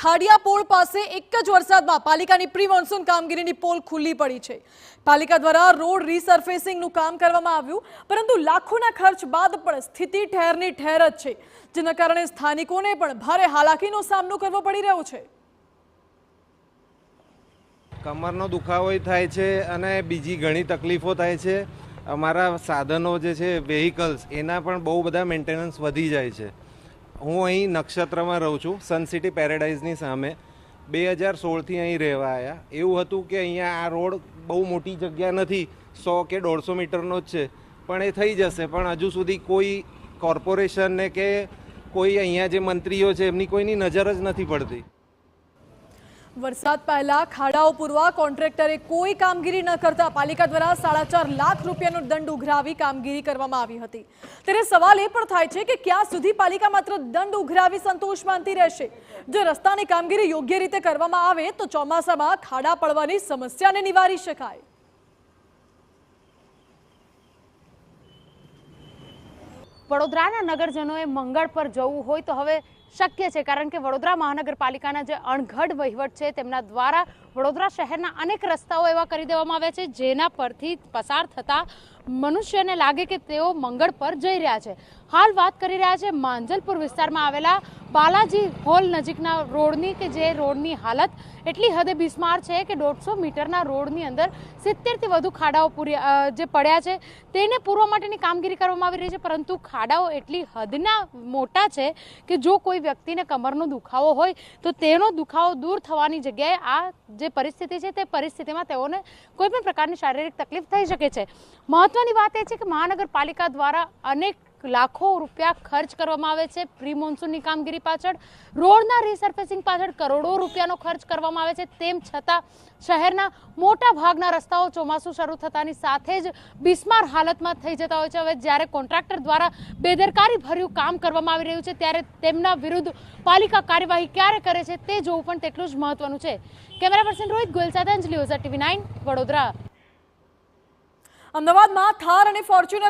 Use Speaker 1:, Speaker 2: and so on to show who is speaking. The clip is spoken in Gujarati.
Speaker 1: ખાડિયા પોળ પાસે એક જ વરસાદમાં પાલિકાની પ્રી મોન્સૂન કામગીરીની પોલ ખુલ્લી પડી છે। પાલિકા દ્વારા રોડ રીસર્ફેસિંગનું કામ કરવામાં આવ્યું, પરંતુ લાખોના ખર્ચ બાદ પણ સ્થિતિ ઠેરની ઠેર જ છે, જેના કારણે સ્થાનિકોને પણ ભારે હાલાકીનો સામનો કરવો પડી રહ્યો છે।
Speaker 2: કમરનો દુખાવો થાય છે અને બીજી ઘણી તકલીફો થાય છે। અમારા સાધનો જે છે વેહિકલ્સ એના પણ બહુ બધા મેન્ટેનન્સ વધી જાય છે। હું અહીં નક્ષત્રમાં રહું છું, સન સિટી પેરેડાઇઝની સામે। 2016થી અહીં રહેવા આવ્યા। એવું હતું કે અહીંયા આ રોડ બહુ મોટી જગ્યા નથી, 100 કે 150 મીટરનો જ છે, પણ એ થઈ જશે। પણ હજુ સુધી કોઈ કોર્પોરેશનને કે કોઈ અહીંયા જે મંત્રીઓ છે એમની કોઈની નજર જ નથી પડતી।
Speaker 1: વરસાદ પહેલા ખાડાઓ પૂરવા કોન્ટ્રાક્ટરે કોઈ કામગીરી ન કરતા પાલિકા દ્વારા 4.5 લાખ રૂપિયાનો દંડ ઉઘરાવી કામગીરી કરવામાં આવી હતી। ત્યારે સવાલ એ પણ થાય છે કે ક્યાં સુધી પાલિકા માત્ર દંડ ઉઘરાવી સંતોષ માનતી રહેશે? જો રસ્તાની કામગીરી યોગ્ય રીતે કરવામાં આવે તો ચોમાસામાં ખાડા પડવાની સમસ્યાને નિવારી શકાય।
Speaker 3: વડોદરાના નગરજનોએ મંગળ પર જવું હોય તો હવે શક્ય છે, કારણ કે વડોદરા મહાનગરપાલિકાના જે અણઘડ વહીવટ છે તેમના દ્વારા વડોદરા શહેરના અનેક રસ્તાઓ એવા કરી દેવામાં આવ્યા છે જેના પરથી પસાર થતા મનુષ્યને લાગે કે તેઓ મંગળ પર જઈ રહ્યા છે। હાલ વાત કરી રહ્યા છે માંજલપુર વિસ્તારમાં આવેલા બાલાજી હોલ નજીકના રોડની, કે જે રોડની હાલત એટલી હદે બિસ્માર છે કે 150 મીટરના રોડની અંદર 70થી વધુ ખાડાઓ જે પડ્યા છે તેને પૂરવા માટેની કામગીરી કરવામાં આવી રહી છે, પરંતુ ખાડાઓ એટલી હદના મોટા છે કે જો કોઈ વ્યક્તિને કમરનો દુખાવો હોય તો તેનો દુખાવો દૂર થવાની જગ્યાએ આ જે પરિસ્થિતિ છે તે પરિસ્થિતિમાં તેઓને કોઈ પણ પ્રકારની શારીરિક તકલીફ થઈ શકે છે। મહત્વની વાત એ છે કે મહાનગરપાલિકા દ્વારા અનેક લાખો રૂપિયા ખર્ચ કરવામાં આવે છે પ્રી મોન્સૂનની કામગીરી પાછળ, રોડના રીસર્ફેસિંગ પાછળ કરોડો રૂપિયાનો ખર્ચ કરવામાં આવે છે। તેમ છતાં શહેરના મોટા ભાગના રસ્તાઓ ચોમાસું શરૂ થતાની સાથે જ બિસ્માર હાલતમાં થઈ જતા હોય છે। હવે જ્યારે કોન્ટ્રાક્ટર દ્વારા બેદરકારી ભર્યું કામ કરવામાં આવી રહ્યું છે ત્યારે તેમના વિરુદ્ધ પાલિકા કાર્યવાહી ક્યારે કરે છે તે જોવું પણ તેટલું જ મહત્વનું છે। કેમેરા પર્સન રોહિત ગોયલ સાથે અંજલિ ઓઝા, TV9 વડોદરા।
Speaker 1: અમદાવાદમાં થાર અને ફોર્ચ્યુનર